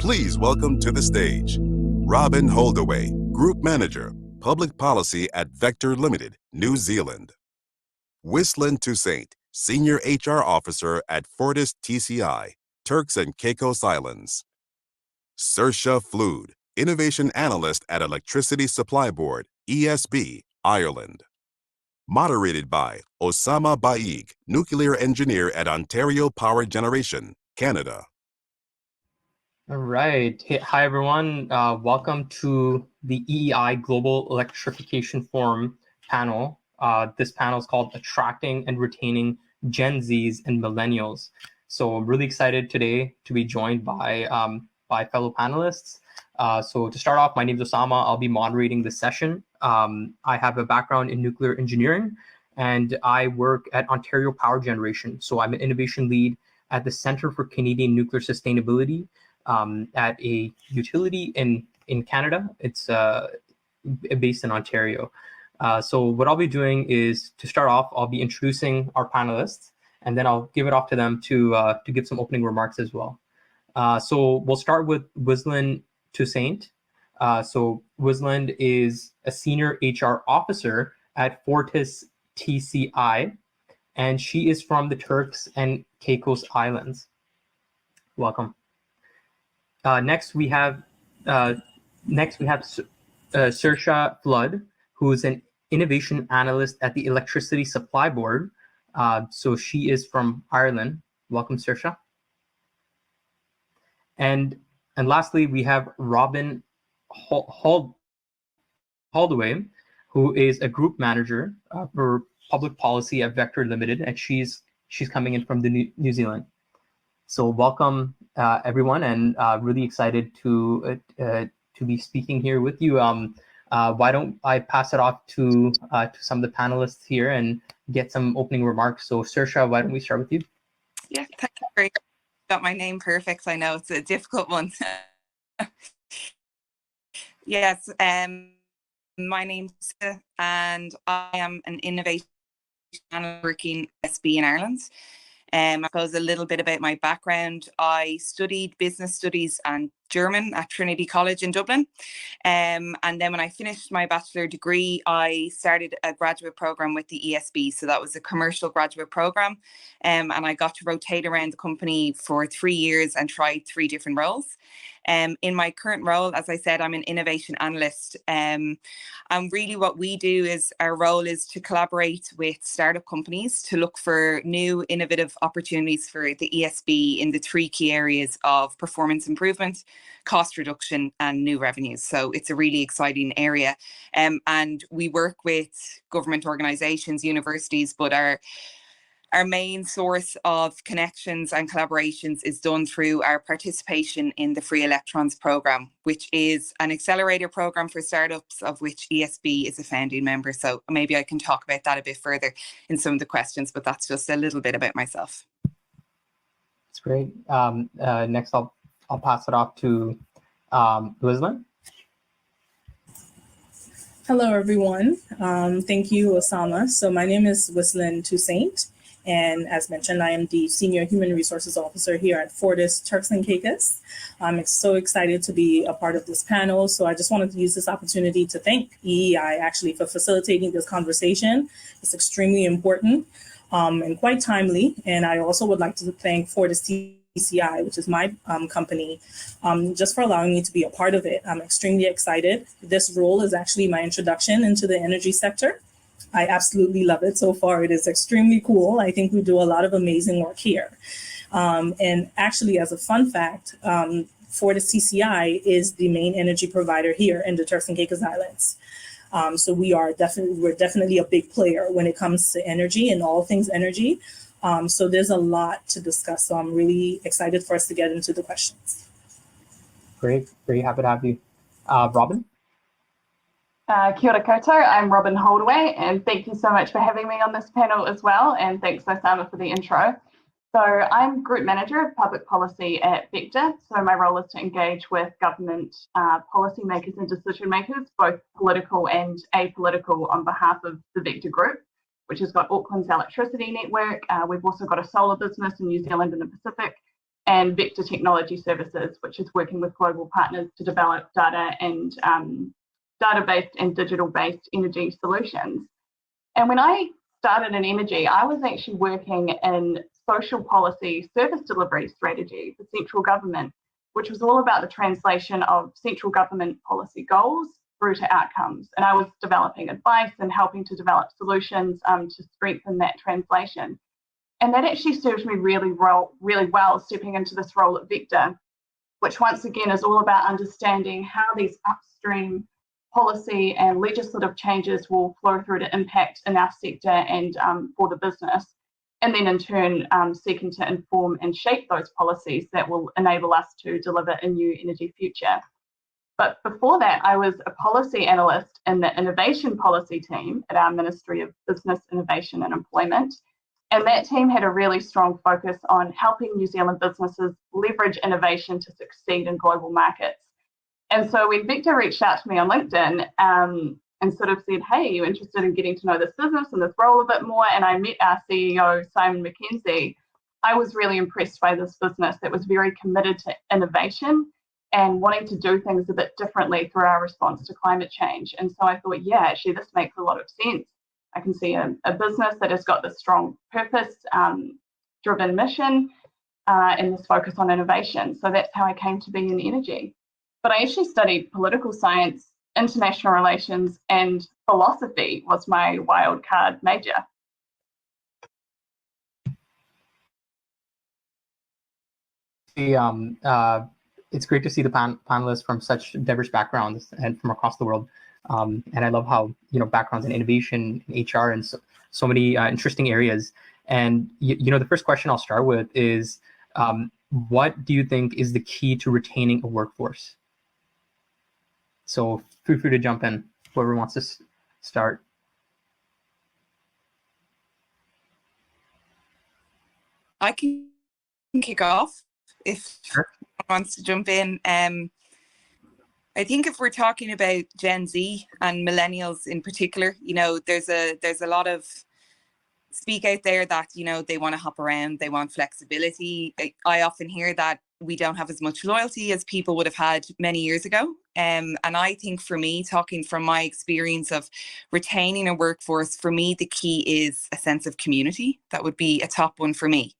Please welcome to the stage Robin Holdaway, Group Manager, Public Policy at Vector Limited, New Zealand. Wislyn Toussaint, Senior HR Officer at Fortis TCI, Turks and Caicos Islands. Saoirse Flood, Innovation Analyst at Electricity Supply Board, ESB, Ireland. Moderated by Osama Baig, Nuclear Engineer at Ontario Power Generation, Canada. All right. Hey, hi, everyone. Welcome to the EEI Global Electrification Forum panel. This panel is called Attracting and Retaining Gen Zs and Millennials. So I'm really excited today to be joined by fellow panelists. So to start off, my name is Osama. I'll be moderating this session. I have a background in nuclear engineering, and I work at Ontario Power Generation. So I'm an innovation lead at the Centre for Canadian Nuclear Sustainability at a utility in Canada. It's based in Ontario. So what I'll be doing is, to start off, I'll be introducing our panelists, and then I'll give it off to them to give some opening remarks as well. So we'll start with Wislyn Toussaint. So Wislyn is a Senior HR Officer at Fortis TCI, and she is from the Turks and Caicos Islands. Welcome. Next we have Saoirse Flood, who is an Innovation Analyst at the Electricity Supply Board. So she is from Ireland. Welcome, Saoirse. And lastly, we have Robin Holdaway, who is a Group Manager for Public Policy at Vector Limited, and she's coming in from the New Zealand. So welcome, everyone, and really excited to be speaking here with you. Why don't I pass it off to some of the panelists here and get some opening remarks. So Saoirse, why don't we start with you? Yeah, thank you very much. Got my name perfect. I know it's a difficult one. Yes, my name's Sarah, and I am an innovation analyst working SB in Ireland. I suppose a little bit about my background. I studied business studies and German at Trinity College in Dublin. And then when I finished my bachelor degree, I started a graduate program with the ESB. So that was a commercial graduate program. And I got to rotate around the company for 3 years and try 3 different roles. In my current role, as I said, I'm an innovation analyst. And really what we do is, our role is to collaborate with startup companies to look for new innovative opportunities for the ESB in the 3 key areas of performance improvement, cost reduction, and new revenues. So it's a really exciting area. And we work with government organisations, universities, but our main source of connections and collaborations is done through our participation in the Free Electrons programme, which is an accelerator programme for startups, of which ESB is a founding member. So maybe I can talk about that a bit further in some of the questions, but that's just a little bit about myself. That's great. Next, I'll pass it off to Wislyn. Hello, everyone. Thank you, Osama. So my name is Wislyn Toussaint. And as mentioned, I am the Senior Human Resources Officer here at Fortis Turks and Caicos. I'm so excited to be a part of this panel. So I just wanted to use this opportunity to thank EEI actually for facilitating this conversation. It's extremely important and quite timely. And I also would like to thank Fortis TCI, which is my company, just for allowing me to be a part of it. I'm extremely excited. This role is actually my introduction into the energy sector. I absolutely love it so far. It is extremely cool. I think we do a lot of amazing work here. And actually, as a fun fact, Fortis TCI is the main energy provider here in the Turks and Caicos Islands. So we're definitely a big player when it comes to energy and all things energy. So there's a lot to discuss. So I'm really excited for us to get into the questions. Great, very happy to have you. Robin? Kia ora koutou, I'm Robin Holdaway, and thank you so much for having me on this panel as well, and thanks Osama for the intro. So I'm Group Manager of Public Policy at Vector, so my role is to engage with government policymakers and decision makers, both political and apolitical, on behalf of the Vector Group, which has got Auckland's electricity network. We've also got a solar business in New Zealand and the Pacific, and Vector Technology Services, which is working with global partners to develop data and data-based and digital-based energy solutions. And when I started in energy, I was actually working in social policy service delivery strategy for central government, which was all about the translation of central government policy goals through to outcomes. And I was developing advice and helping to develop solutions to strengthen that translation. And that actually served me really well stepping into this role at Vector, which once again is all about understanding how these upstream policy and legislative changes will flow through to impact in our sector and for the business. And then in turn, seeking to inform and shape those policies that will enable us to deliver a new energy future. But before that, I was a policy analyst in the innovation policy team at our Ministry of Business, Innovation and Employment. And that team had a really strong focus on helping New Zealand businesses leverage innovation to succeed in global markets. And so when Vector reached out to me on LinkedIn and sort of said, hey, are you interested in getting to know this business and this role a bit more? And I met our CEO, Simon McKenzie. I was really impressed by this business that was very committed to innovation and wanting to do things a bit differently through our response to climate change. And so I thought, yeah, actually, this makes a lot of sense. I can see a business that has got this strong purpose, driven mission, and this focus on innovation. So that's how I came to be in energy. But I actually studied political science, international relations, and philosophy was my wild card major. It's great to see the panelists from such diverse backgrounds and from across the world. And I love how, backgrounds in innovation, in HR, and so many interesting areas. And, the first question I'll start with is, what do you think is the key to retaining a workforce? So feel free to jump in, whoever wants to start. I can kick off if Sure. someone wants to jump in. I think if we're talking about Gen Z and millennials in particular, there's a lot of speak out there that, they want to hop around, they want flexibility. I often hear that we don't have as much loyalty as people would have had many years ago. And I think for me, talking from my experience of retaining a workforce, for me, the key is a sense of community. That would be a top one for me.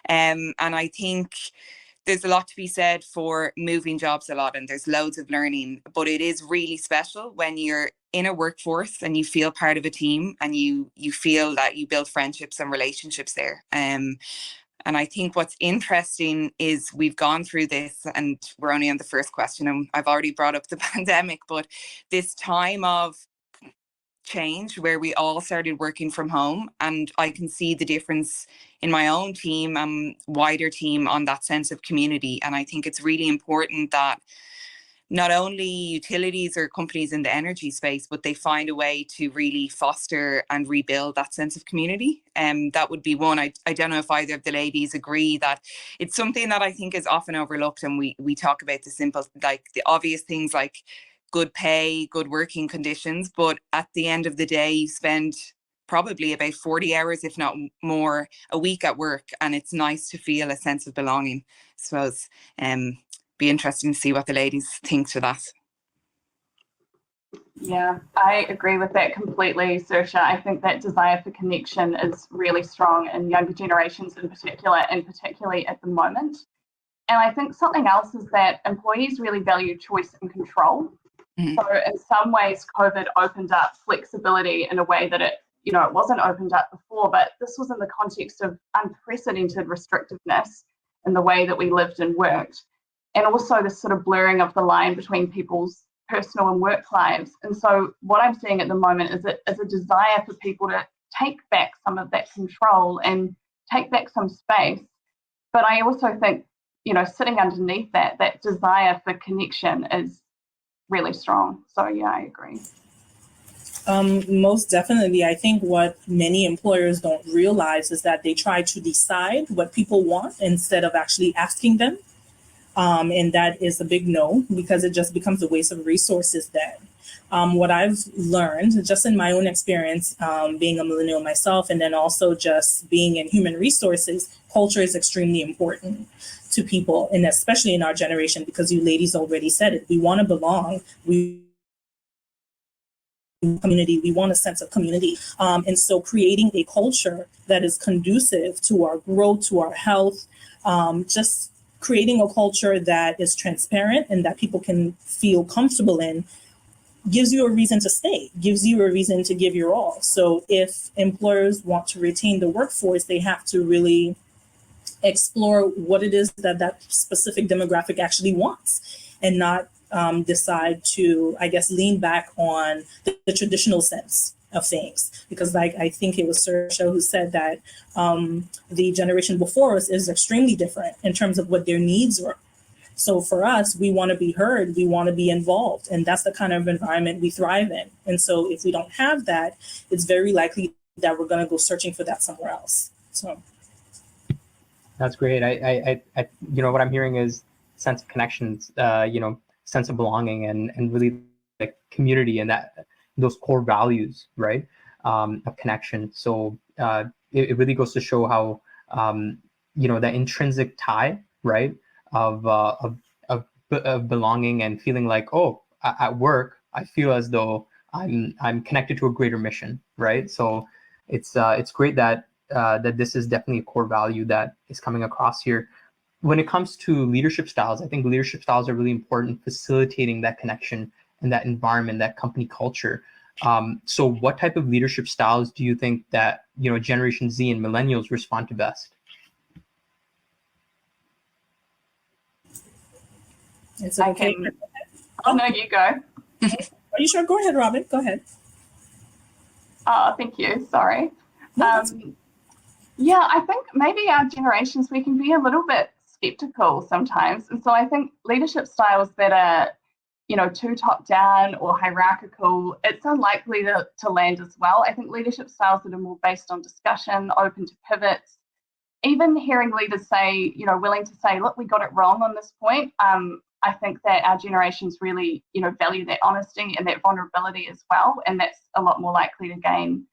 And I think there's a lot to be said for moving jobs a lot, and there's loads of learning, but it is really special when you're in a workforce and you feel part of a team and you feel that you build friendships and relationships there. And I think what's interesting is we've gone through this, and we're only on the first question, and I've already brought up the pandemic, but this time of change where we all started working from home, and I can see the difference in my own team, wider team, on that sense of community. And I think it's really important that not only utilities or companies in the energy space, but they find a way to really foster and rebuild that sense of community. That would be one. I don't know if either of the ladies agree that it's something that I think is often overlooked, and we talk about the simple, like the obvious things like good pay, good working conditions, but at the end of the day, you spend probably about 40 hours, if not more, a week at work, and it's nice to feel a sense of belonging. I suppose be interesting to see what the ladies think to that. Yeah, I agree with that completely, Saoirse. I think that desire for connection is really strong in younger generations in particular, and particularly at the moment. And I think something else is that employees really value choice and control. Mm-hmm. So in some ways, COVID opened up flexibility in a way that it wasn't opened up before, but this was in the context of unprecedented restrictiveness in the way that we lived and worked. And also this sort of blurring of the line between people's personal and work lives. And so what I'm seeing at the moment is a desire for people to take back some of that control and take back some space. But I also think, sitting underneath that desire for connection is really strong. So yeah, I agree. Most definitely. I think what many employers don't realize is that they try to decide what people want instead of actually asking them. And that is a big no, because it just becomes a waste of resources then. What I've learned just in my own experience, being a millennial myself, and then also just being in human resources, culture is extremely important. to people, and especially in our generation, because you ladies already said it, we want to belong. Community, we want a sense of community, and so creating a culture that is conducive to our growth, to our health, just creating a culture that is transparent and that people can feel comfortable in, gives you a reason to stay, gives you a reason to give your all. So if employers want to retain the workforce, they have to really explore what it is that that specific demographic actually wants, and not decide to, I guess, lean back on the traditional sense of things. Because like, I think it was Saoirse who said that the generation before us is extremely different in terms of what their needs were. So for us, we want to be heard, we want to be involved, and that's the kind of environment we thrive in. And so if we don't have that, it's very likely that we're going to go searching for that somewhere else. So that's great. I what I'm hearing is sense of connections, sense of belonging, and really like community, and that those core values, right, of connection. So it really goes to show how that intrinsic tie, right, of belonging and feeling like, oh, at work I feel as though I'm connected to a greater mission, right? So it's great that that this is definitely a core value that is coming across here. When it comes to leadership styles, I think leadership styles are really important, facilitating that connection and that environment, that company culture. So what type of leadership styles do you think that Generation Z and Millennials respond to best? it's okay. Oh, no, you go. Are you sure? Go ahead, Robin. Go ahead. Oh, thank you. Sorry. No, yeah, I think maybe our generations, we can be a little bit skeptical sometimes. And so I think leadership styles that are, too top down or hierarchical, it's unlikely to land as well. I think leadership styles that are more based on discussion, open to pivots, even hearing leaders say, willing to say, look, we got it wrong on this point. I think that our generations really, value that honesty and that vulnerability as well. And that's a lot more likely to gain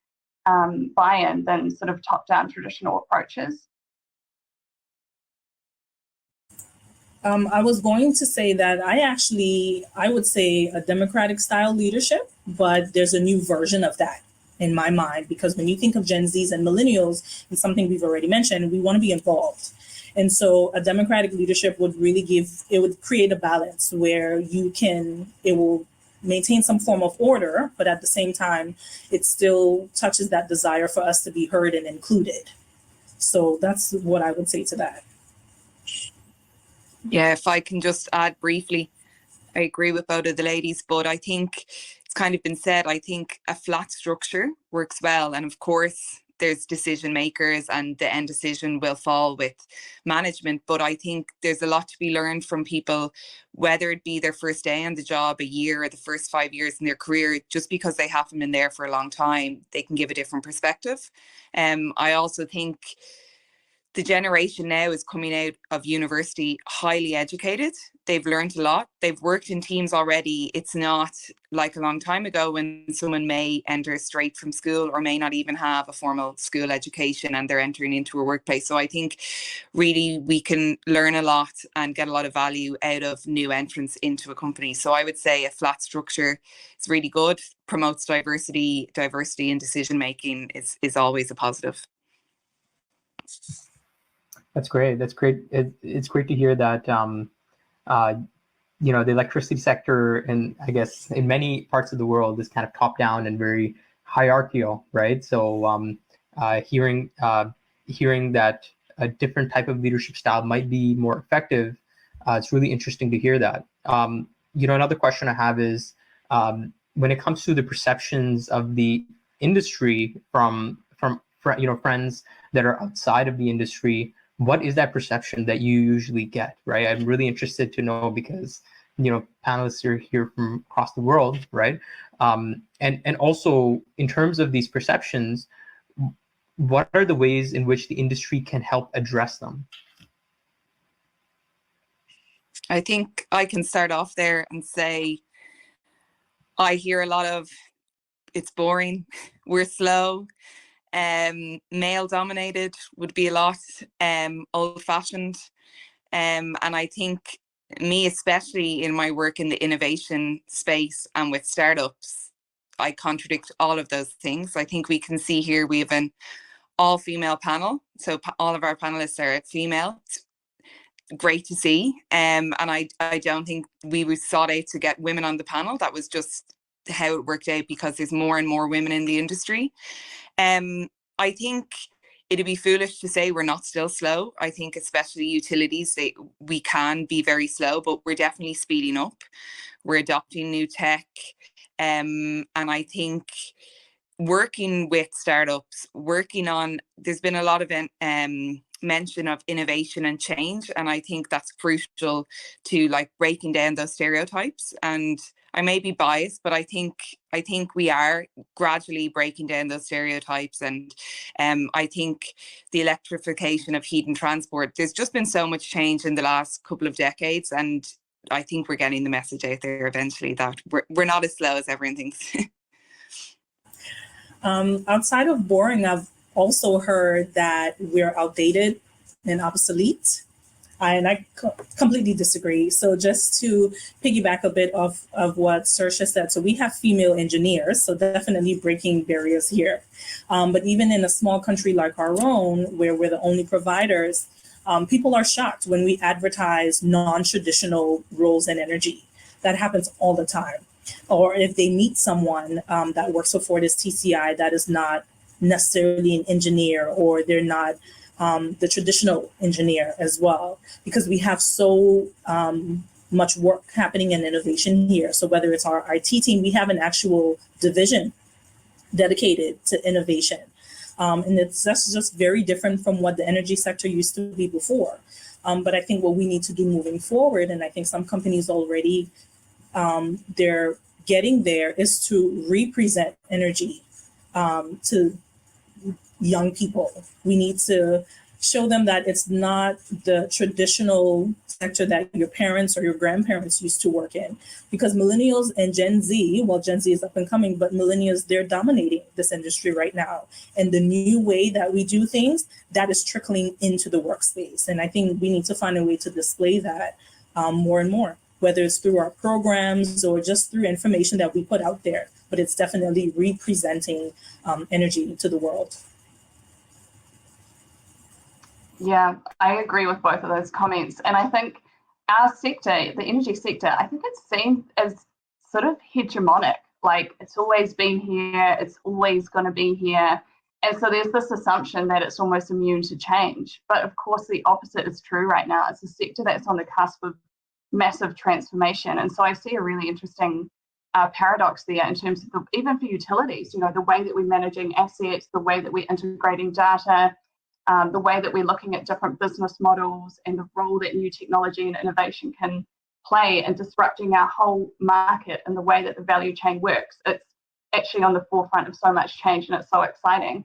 buy-in than sort of top-down traditional approaches. I was going to say that I would say a democratic style leadership, but there's a new version of that in my mind, because when you think of Gen Zs and Millennials, and something we've already mentioned, we want to be involved. And so a democratic leadership would really would create a balance where it will maintain some form of order, but at the same time, it still touches that desire for us to be heard and included. So that's what I would say to that. Yeah, if I can just add briefly, I agree with both of the ladies, but I think it's kind of been said, I think a flat structure works well. And of course, there's decision makers and the end decision will fall with management. But I think there's a lot to be learned from people, whether it be their first day on the job, a year, or the first 5 years in their career. Just because they haven't been there for a long time, they can give a different perspective. I also think the generation now is coming out of university highly educated. They've learned a lot. They've worked in teams already. It's not like a long time ago when someone may enter straight from school or may not even have a formal school education and they're entering into a workplace. So I think really we can learn a lot and get a lot of value out of new entrants into a company. So I would say a flat structure is really good, promotes diversity in decision making is always a positive. That's great. That's great. It's great to hear that, the electricity sector, and I guess in many parts of the world, is kind of top down and very hierarchical, right? So hearing that a different type of leadership style might be more effective, it's really interesting to hear that. Another question I have is, when it comes to the perceptions of the industry from friends that are outside of the industry, what is that perception that you usually get, right? I'm really interested to know, because panelists are here from across the world, right? And also in terms of these perceptions, what are the ways in which the industry can help address them? I think I can start off there and say I hear a lot of, it's boring, we're slow, male dominated would be a lot, old fashioned. And I think me, especially in my work in the innovation space and with startups, I contradict all of those things. I think we can see here we have an all-female panel. So all of our panelists are female. It's great to see. And I don't think we sought out to get women on the panel. That was just how it worked out because there's more and more women in the industry. I think it'd be foolish to say we're not still slow. I think especially utilities, we can be very slow, but we're definitely speeding up. We're adopting new tech. And I think working with startups, there's been a lot of mention of innovation and change. And I think that's crucial to like breaking down those stereotypes. And I may be biased, but I think we are gradually breaking down those stereotypes. And I think the electrification of heat and transport, there's just been so much change in the last couple of decades. And I think we're getting the message out there eventually that we're not as slow as everyone thinks. Outside of boring, I've also heard that we're outdated and obsolete. And I completely disagree. So just to piggyback a bit of what Saoirse said, so we have female engineers, so definitely breaking barriers here. But even in a small country like our own, where we're the only providers, people are shocked when we advertise non-traditional roles in energy. That happens all the time. Or if they meet someone that works for Fortis TCI that is not necessarily an engineer, or they're not the traditional engineer as well, because we have so much work happening in innovation here. So whether it's our IT team, we have an actual division dedicated to innovation. And that's just very different from what the energy sector used to be before. But I think what we need to do moving forward, and I think some companies already, they're getting there, is to represent energy to young people. We need to show them that it's not the traditional sector that your parents or your grandparents used to work in, because millennials and Gen Z, well, Gen Z is up and coming, but millennials, they're dominating this industry right now. And the new way that we do things, that is trickling into the workspace. And I think we need to find a way to display that more and more, whether it's through our programs or just through information that we put out there. But it's definitely representing energy to the world. Yeah, I agree with both of those comments. And I think our sector, the energy sector, I think it's seen as sort of hegemonic. Like, it's always been here, it's always going to be here. And so there's this assumption that it's almost immune to change. But of course, the opposite is true right now. It's a sector that's on the cusp of massive transformation. And so I see a really interesting paradox there in terms of even for utilities, you know, the way that we're managing assets, the way that we're integrating data, the way that we're looking at different business models, and the role that new technology and innovation can play in disrupting our whole market and the way that the value chain works. It's actually on the forefront of so much change, and it's so exciting.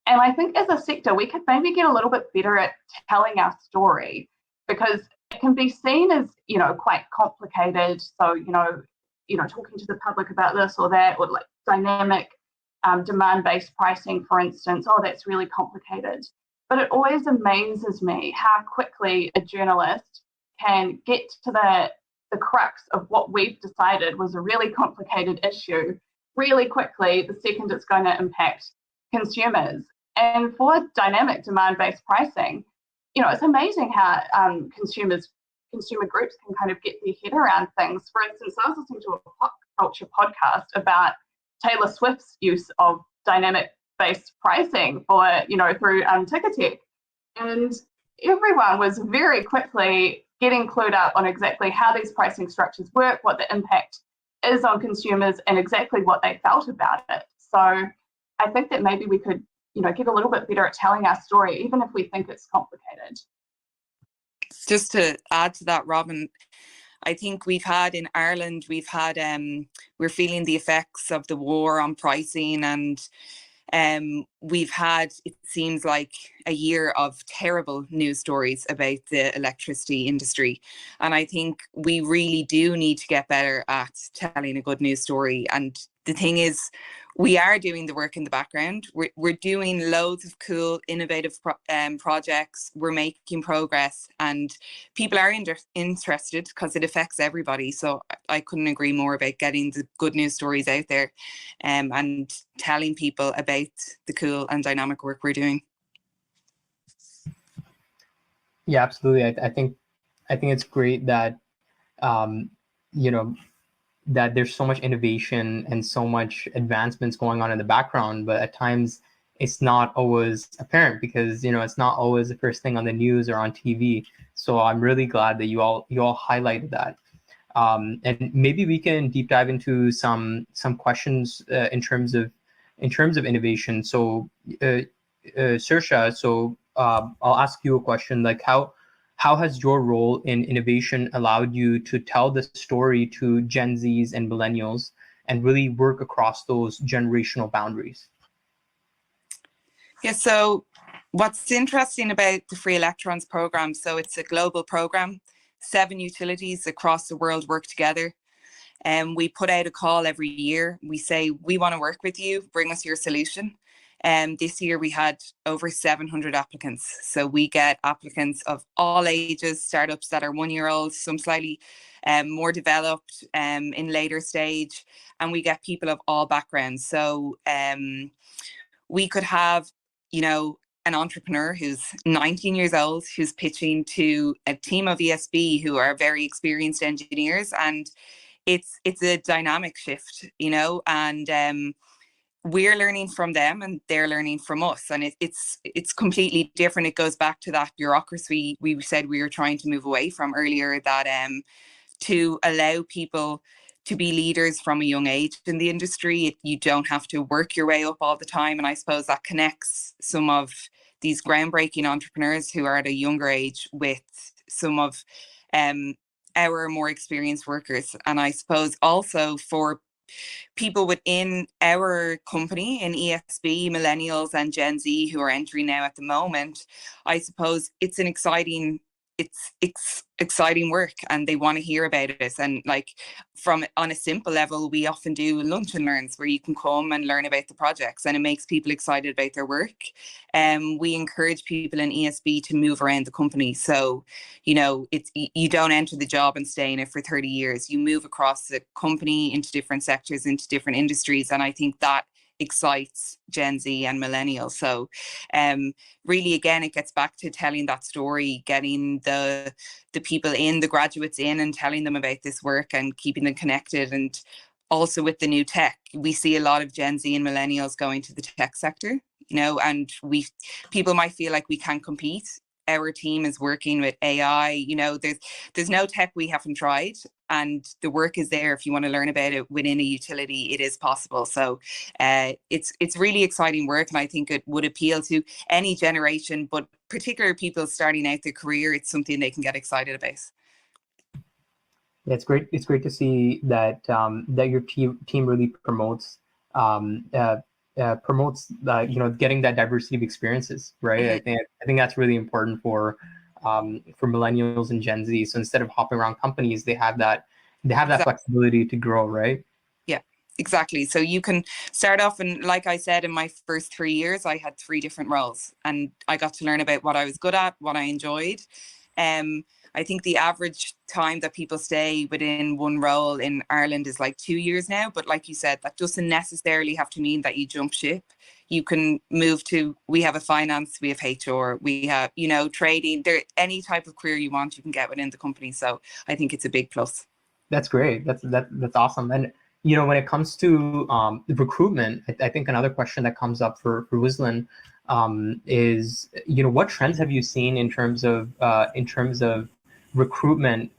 And I think as a sector, we could maybe get a little bit better at telling our story, because it can be seen as, you know, quite complicated. So, you know, talking to the public about this or that, or like dynamic demand-based pricing, for instance, oh, that's really complicated. But it always amazes me how quickly a journalist can get to the crux of what we've decided was a really complicated issue really quickly the second it's going to impact consumers. And for dynamic demand-based pricing, you know, it's amazing how consumer groups can kind of get their head around things. For instance, I was listening to a pop culture podcast about Taylor Swift's use of dynamic-based pricing for, you know, through Ticketek, and everyone was very quickly getting clued up on exactly how these pricing structures work, what the impact is on consumers, and exactly what they felt about it. So I think that maybe we could, you know, get a little bit better at telling our story, even if we think it's complicated. Just to add to that, Robin, I think we've had in Ireland, we're feeling the effects of the war on pricing, and we've had, it seems like, a year of terrible news stories about the electricity industry. And I think we really do need to get better at telling a good news story. And the thing is, we are doing the work in the background. We're doing loads of cool, innovative projects. We're making progress, and people are interested because it affects everybody. So I couldn't agree more about getting the good news stories out there, and telling people about the cool and dynamic work we're doing. Yeah, absolutely. I think it's great that you know, that there's so much innovation and so much advancements going on in the background, but at times it's not always apparent because, you know, it's not always the first thing on the news or on TV. So I'm really glad that you all highlighted that. And maybe we can deep dive into some questions in terms of innovation. So Saoirse, so I'll ask you a question, like how has your role in innovation allowed you to tell the story to Gen Zs and Millennials and really work across those generational boundaries? Yeah, so what's interesting about the Free Electrons program, so it's a global program, 7 utilities across the world work together. And we put out a call every year. We say, we want to work with you, bring us your solution. This year we had over 700 applicants. So we get applicants of all ages, startups that are 1-year-olds, some slightly more developed in later stage, and we get people of all backgrounds. So we could have, you know, an entrepreneur who's 19 years old, who's pitching to a team of ESB who are very experienced engineers, and it's a dynamic shift, you know, and we're learning from them and they're learning from us, and it's completely different. It goes back to that bureaucracy we said we were trying to move away from earlier, that to allow people to be leaders from a young age in the industry. You don't have to work your way up all the time, and I suppose that connects some of these groundbreaking entrepreneurs who are at a younger age with some of our more experienced workers. And I suppose also for people within our company in ESB, Millennials and Gen Z who are entering now at the moment, I suppose it's an exciting work, and they want to hear about it. And like, from on a simple level, we often do lunch and learns where you can come and learn about the projects, and it makes people excited about their work. We encourage people in ESB to move around the company. So, you know, you don't enter the job and stay in it for 30 years. You move across the company into different sectors, into different industries, and I think that excites Gen Z and Millennials. So really, again, it gets back to telling that story, getting the people in, the graduates in, and telling them about this work and keeping them connected. And also with the new tech, we see a lot of Gen Z and Millennials going to the tech sector, you know, and people might feel like we can't compete. Our team is working with AI, you know, there's no tech we haven't tried, and the work is there. If you want to learn about it within a utility, it is possible. So it's really exciting work, and I think it would appeal to any generation, but particularly people starting out their career. It's something they can get excited about. Yeah, it's great. It's great to see that that your team really promotes you know, getting that diversity of experiences, right? Mm-hmm. I think that's really important for Millennials and Gen Z. So instead of hopping around companies, they have that Exactly. flexibility to grow, right? Yeah, exactly. So you can start off, and like I said, in my first 3 years, I had 3 different roles, and I got to learn about what I was good at, what I enjoyed. I think the average time that people stay within one role in Ireland is like 2 years now. But like you said, that doesn't necessarily have to mean that you jump ship. You can move to, we have a finance, we have HR, we have, you know, trading. There, any type of career you want, you can get within the company. So I think it's a big plus. That's great. That's awesome. And you know, when it comes to recruitment, I think another question that comes up for Whistlin is, you know, what trends have you seen in terms of recruitment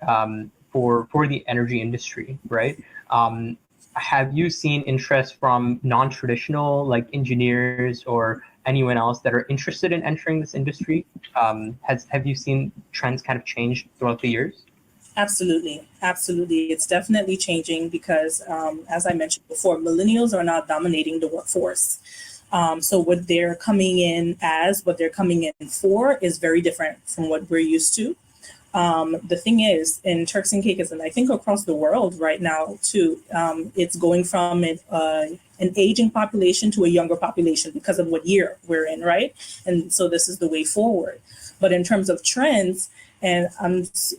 for the energy industry, right? Have you seen interest from non-traditional, like engineers or anyone else that are interested in entering this industry? Have you seen trends kind of change throughout the years? Absolutely. It's definitely changing because, as I mentioned before, millennials are now dominating the workforce. So what they're coming in for is very different from what we're used to. The thing is, in Turks and Caicos, and I think across the world right now too, it's going from an aging population to a younger population because of what year we're in, right? And so this is the way forward. But in terms of trends, and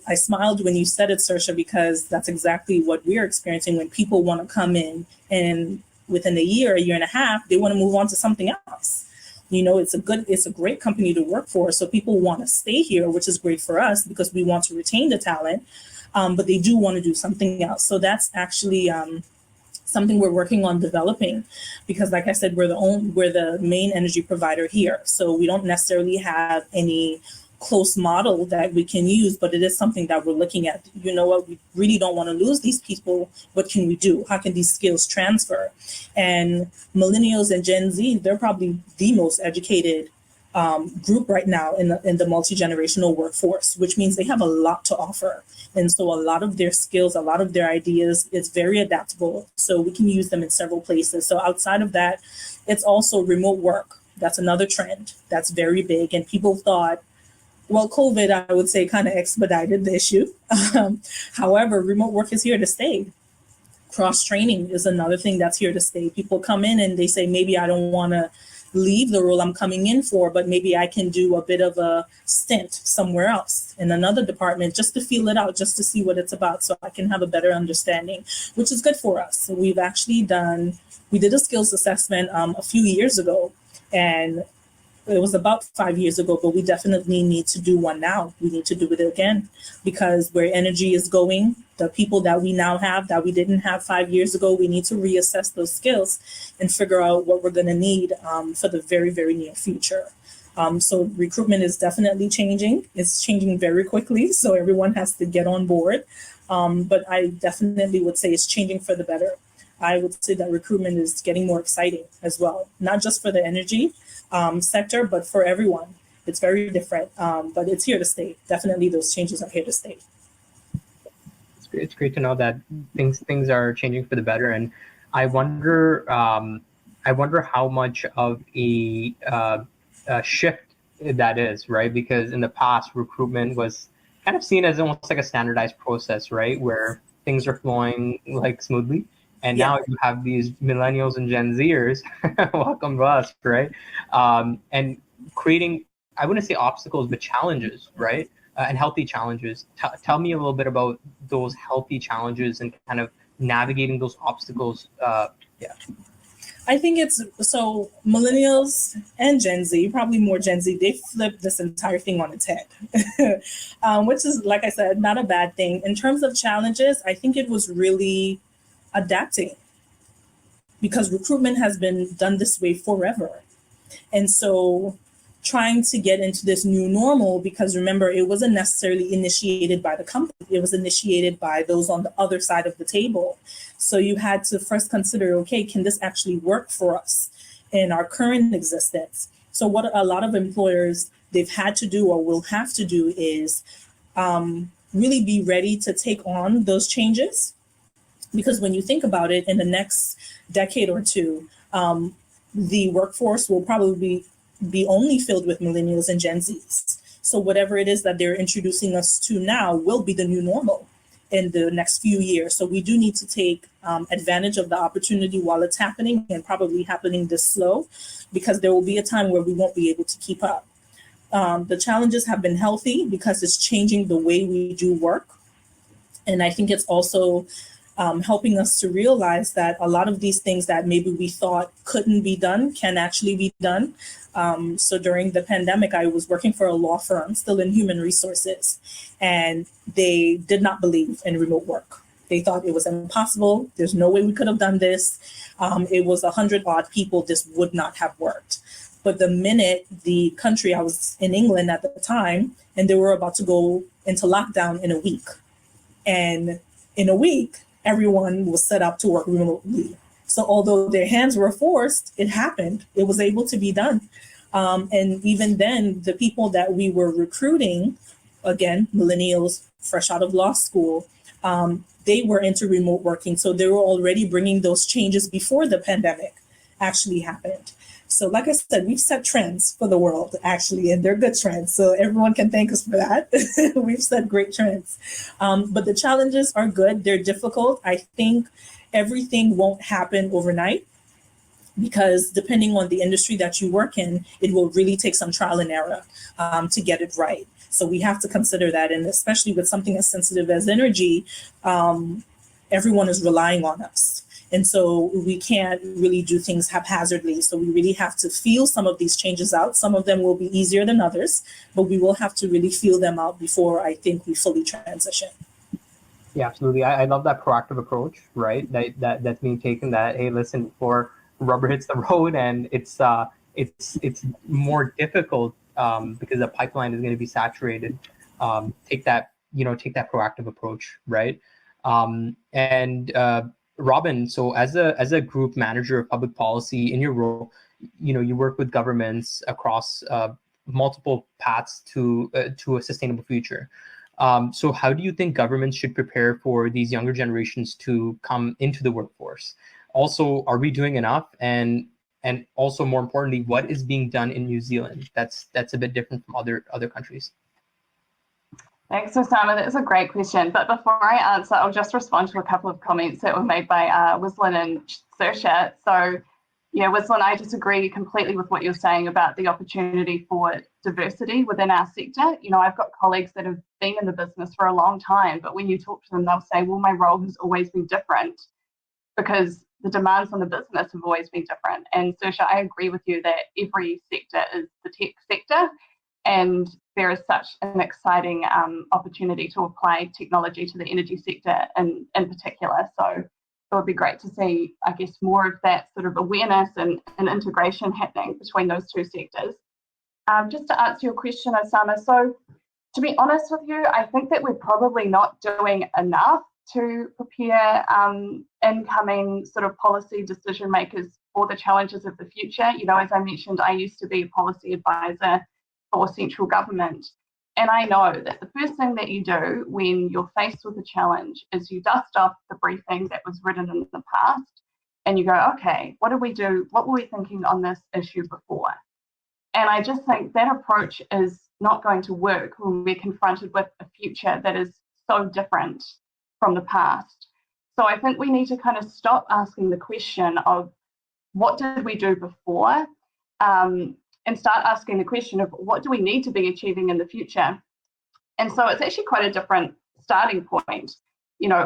I smiled when you said it, Saoirse, because that's exactly what we're experiencing when people want to come in and within a year and a half, they want to move on to something else. You know, it's a great company to work for. So people want to stay here, which is great for us because we want to retain the talent, but they do want to do something else. So that's actually something we're working on developing, because like I said, we're the main energy provider here. So we don't necessarily have any close model that we can use, but it is something that we're looking at. You know what, we really don't want to lose these people. What can we do? How can these skills transfer? And millennials and Gen Z, they're probably the most educated group right now in the multi-generational workforce, which means they have a lot to offer. And so a lot of their skills, a lot of their ideas is very adaptable. So we can use them in several places. So outside of that, it's also remote work. That's another trend that's very big. And people thought, well, COVID, I would say, kind of expedited the issue. However, remote work is here to stay. Cross-training is another thing that's here to stay. People come in and they say, maybe I don't want to leave the role I'm coming in for, but maybe I can do a bit of a stint somewhere else in another department just to feel it out, just to see what it's about so I can have a better understanding, which is good for us. So we did a skills assessment a few years ago, and it was about 5 years ago, but we definitely need to do one now. We need to do it again, because where energy is going, the people that we now have that we didn't have 5 years ago, we need to reassess those skills and figure out what we're going to need for the very, very near future. So recruitment is definitely changing. It's changing very quickly, so everyone has to get on board. But I definitely would say it's changing for the better. I would say that recruitment is getting more exciting as well, not just for the energy sector, but for everyone. It's very different, but it's here to stay. Definitely those changes are here to stay. It's great to know that things are changing for the better. And I wonder how much of a shift that is, right? Because in the past, recruitment was kind of seen as almost like a standardized process, right? Where things are flowing like smoothly. And now you have these millennials and Gen Zers, welcome to us, right? And creating, I wouldn't say obstacles, but challenges, right? And healthy challenges. Tell me a little bit about those healthy challenges and kind of navigating those obstacles. I think so millennials and Gen Z, probably more Gen Z, they flipped this entire thing on its head, which is, like I said, not a bad thing. In terms of challenges, I think it was really adapting, because recruitment has been done this way forever. And so trying to get into this new normal, because remember, it wasn't necessarily initiated by the company, it was initiated by those on the other side of the table. So you had to first consider, okay, can this actually work for us in our current existence? So what a lot of employers, they've had to do or will have to do is really be ready to take on those changes. Because when you think about it, in the next decade or two, the workforce will probably be only filled with millennials and Gen Zs. So whatever it is that they're introducing us to now will be the new normal in the next few years. So we do need to take advantage of the opportunity while it's happening, and probably happening this slow, because there will be a time where we won't be able to keep up. The challenges have been healthy because it's changing the way we do work. And I think it's also helping us to realize that a lot of these things that maybe we thought couldn't be done can actually be done. So during the pandemic, I was working for a law firm, still in human resources, and they did not believe in remote work. They thought it was impossible. There's no way we could have done this. It was 100 odd people. This would not have worked. But the minute the country, I was in England at the time, and they were about to go into lockdown in a week. And in a week, everyone was set up to work remotely. So although their hands were forced, it happened. It was able to be done. And even then, the people that we were recruiting, again, millennials fresh out of law school, they were into remote working. So they were already bringing those changes before the pandemic actually happened. So like I said, we've set trends for the world, actually, and they're good trends. So everyone can thank us for that. We've set great trends. But the challenges are good. They're difficult. I think everything won't happen overnight, because depending on the industry that you work in, it will really take some trial and error to get it right. So we have to consider that. And especially with something as sensitive as energy, everyone is relying on us. And so we can't really do things haphazardly. So we really have to feel some of these changes out. Some of them will be easier than others, but we will have to really feel them out before I think we fully transition. Yeah, absolutely. I love that proactive approach, right? That's being taken, that, hey, listen, before rubber hits the road and it's more difficult because the pipeline is going to be saturated. Take that proactive approach, right? Robin, so as a group manager of public policy in your role, you work with governments across multiple paths to a sustainable future. So how do you think governments should prepare for these younger generations to come into the workforce? Also, are we doing enough? And also, more importantly, what is being done in New Zealand that's a bit different from other countries? Thanks, Osama. That's a great question. But before I answer, I'll just respond to a couple of comments that were made by Wislin and Saoirse. So, yeah, Wislin, I disagree completely with what you're saying about the opportunity for diversity within our sector. I've got colleagues that have been in the business for a long time, but when you talk to them, they'll say, well, my role has always been different because the demands on the business have always been different. And Saoirse, I agree with you that every sector is the tech sector, and there is such an exciting opportunity to apply technology to the energy sector in particular. So it would be great to see, I guess, more of that sort of awareness and integration happening between those two sectors. Just to answer your question, Osama, so to be honest with you, I think that we're probably not doing enough to prepare incoming sort of policy decision makers for the challenges of the future. As I mentioned, I used to be a policy advisor for central government. And I know that the first thing that you do when you're faced with a challenge is you dust off the briefing that was written in the past and you go, okay, what did we do? What were we thinking on this issue before? And I just think that approach is not going to work when we're confronted with a future that is so different from the past. So I think we need to kind of stop asking the question of what did we do before, and start asking the question of what do we need to be achieving in the future. And so it's actually quite a different starting point.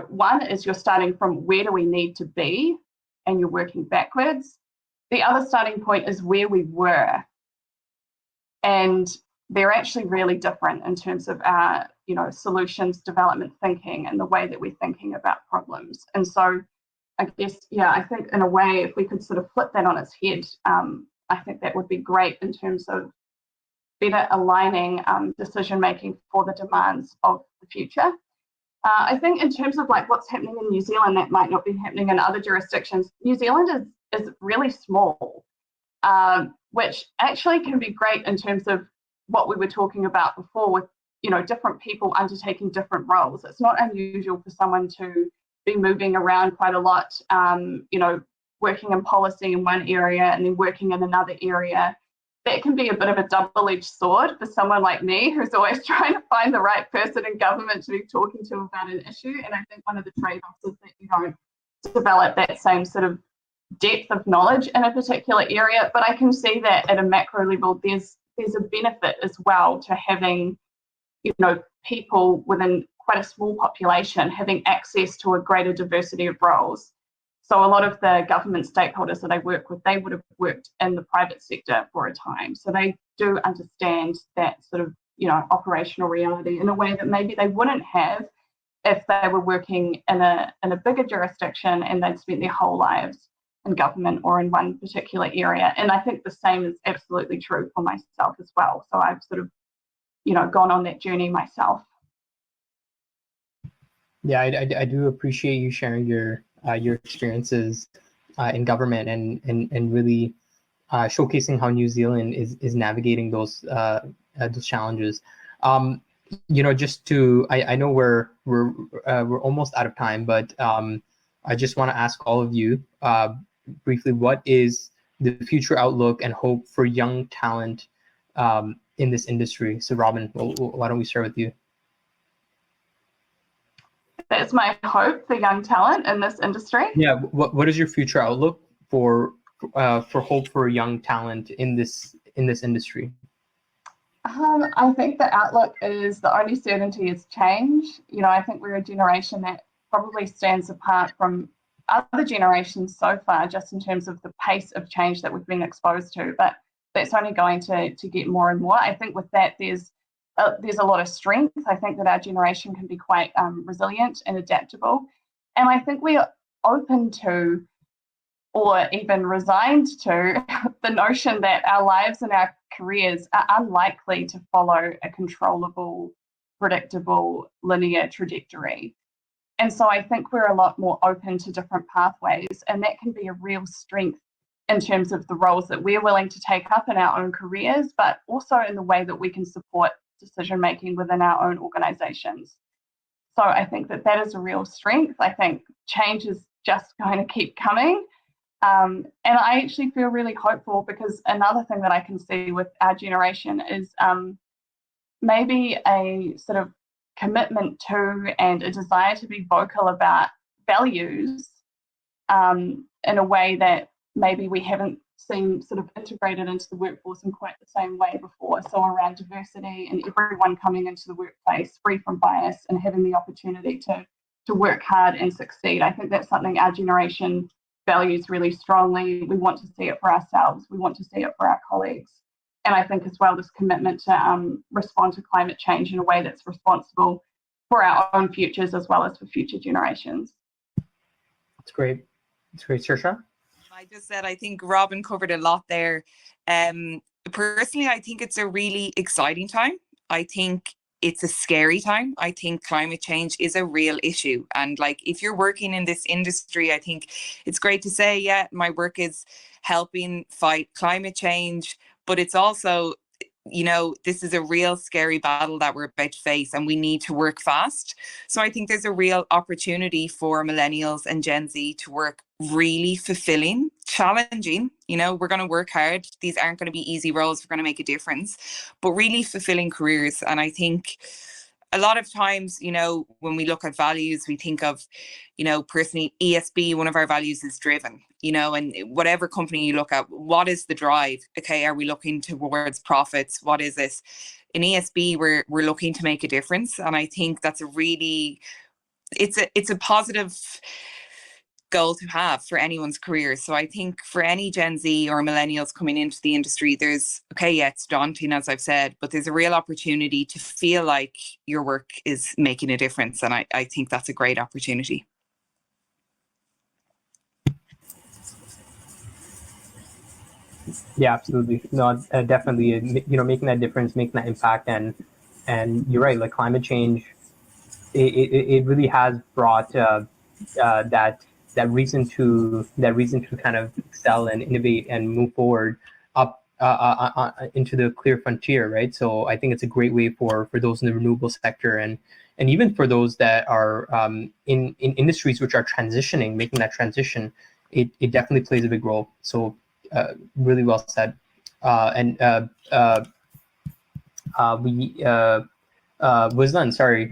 One is you're starting from where do we need to be, and you're working backwards. The other starting point is where we were. And they're actually really different in terms of our, solutions development thinking and the way that we're thinking about problems. And so I guess, I think in a way, if we could sort of flip that on its head, I think that would be great in terms of better aligning decision making for the demands of the future. I think in terms of like what's happening in New Zealand that might not be happening in other jurisdictions, New Zealand is really small, which actually can be great in terms of what we were talking about before with different people undertaking different roles. It's not unusual for someone to be moving around quite a lot, working in policy in one area and then working in another area. That can be a bit of a double-edged sword for someone like me who's always trying to find the right person in government to be talking to about an issue. And I think one of the trade-offs is that you don't develop that same sort of depth of knowledge in a particular area. But I can see that at a macro level, there's a benefit as well to having, people within quite a small population having access to a greater diversity of roles. So a lot of the government stakeholders that I work with, they would have worked in the private sector for a time. So they do understand that sort of, operational reality in a way that maybe they wouldn't have if they were working in a bigger jurisdiction and they'd spent their whole lives in government or in one particular area. And I think the same is absolutely true for myself as well. So I've sort of, gone on that journey myself. Yeah, I do appreciate you sharing your experiences in government and really showcasing how New Zealand is navigating those challenges. Just to, I know we're almost out of time, but I just want to ask all of you briefly, what is the future outlook and hope for young talent in this industry. So Robin, why don't we start with you? That's my hope for young talent in this industry. Yeah, what is your future outlook for hope for young talent in this industry? I think the outlook is the only certainty is change. You know, I think we're a generation that probably stands apart from other generations so far, just in terms of the pace of change that we've been exposed to. But that's only going to get more and more. I think with that, there's a lot of strength. I think that our generation can be quite resilient and adaptable. And I think we are open to, or even resigned to, the notion that our lives and our careers are unlikely to follow a controllable, predictable, linear trajectory. And so I think we're a lot more open to different pathways, and that can be a real strength in terms of the roles that we're willing to take up in our own careers, but also in the way that we can support decision making within our own organizations. So I think that that is a real strength. I think change is just going to keep coming. And I actually feel really hopeful, because another thing that I can see with our generation is maybe a sort of commitment to and a desire to be vocal about values in a way that maybe we haven't seen sort of integrated into the workforce in quite the same way before. So around diversity and everyone coming into the workplace free from bias and having the opportunity to work hard and succeed. I think that's something our generation values really strongly. We want to see it for ourselves. We want to see it for our colleagues. And I think as well, this commitment to respond to climate change in a way that's responsible for our own futures as well as for future generations. That's great. That's great. Saoirse? I just said, I think Robin covered a lot there. Personally, I think it's a really exciting time. I think it's a scary time. I think climate change is a real issue. And like, if you're working in this industry, I think it's great to say, yeah, my work is helping fight climate change, but it's also, you know, this is a real scary battle that we're about to face, and we need to work fast. So I think there's a real opportunity for millennials and Gen Z to work really fulfilling, challenging. You know, we're going to work hard. These aren't going to be easy roles. We're going to make a difference, but really fulfilling careers. And I think a lot of times, you know, when we look at values, we think of, you know, personally, ESB, one of our values is driven, you know, and whatever company you look at, what is the drive? Okay, are we looking towards profits? What is this? In ESB, we're looking to make a difference. And I think that's a really, it's a positive goal to have for anyone's career. So I think for any Gen Z or millennials coming into the industry, there's, okay, yeah, it's daunting, as I've said, but there's a real opportunity to feel like your work is making a difference. And I think that's a great opportunity. Yeah, absolutely. No, definitely. You know, making that difference, making that impact, and you're right. Like climate change, it really has brought that reason to kind of excel and innovate and move forward up into the clear frontier, right? So I think it's a great way for those in the renewable sector and even for those that are in industries which are transitioning, making that transition. It definitely plays a big role. So really well said. Wislan, sorry,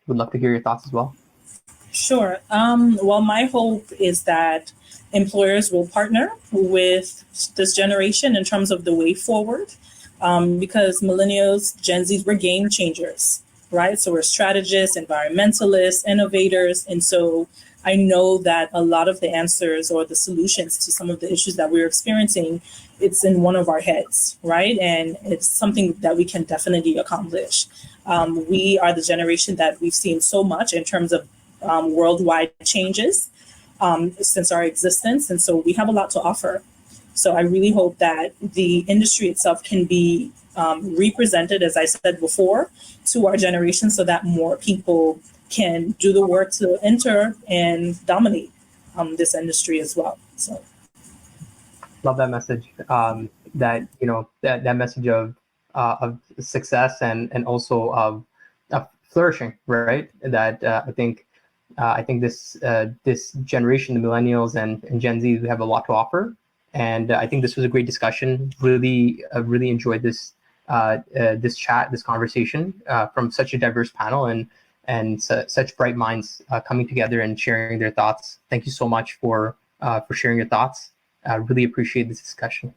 would love to hear your thoughts as well. Sure. Well, my hope is that employers will partner with this generation in terms of the way forward, because millennials, Gen Zs, we're game changers, right? So we're strategists, environmentalists, innovators. And so I know that a lot of the answers or the solutions to some of the issues that we're experiencing, it's in one of our heads, right? And it's something that we can definitely accomplish. We are the generation that we've seen so much in terms of worldwide changes since our existence. And so we have a lot to offer. So I really hope that the industry itself can be represented, as I said before, to our generation so that more people can do the work to enter and dominate this industry as well. So love that message. That, you know, that message of success and also of flourishing, right? That I think this generation, the millennials and Gen Z, we have a lot to offer, And I think this was a great discussion. Really enjoyed this this conversation from such a diverse panel and such bright minds coming together and sharing their thoughts. Thank you so much for sharing your thoughts. Really appreciate this discussion.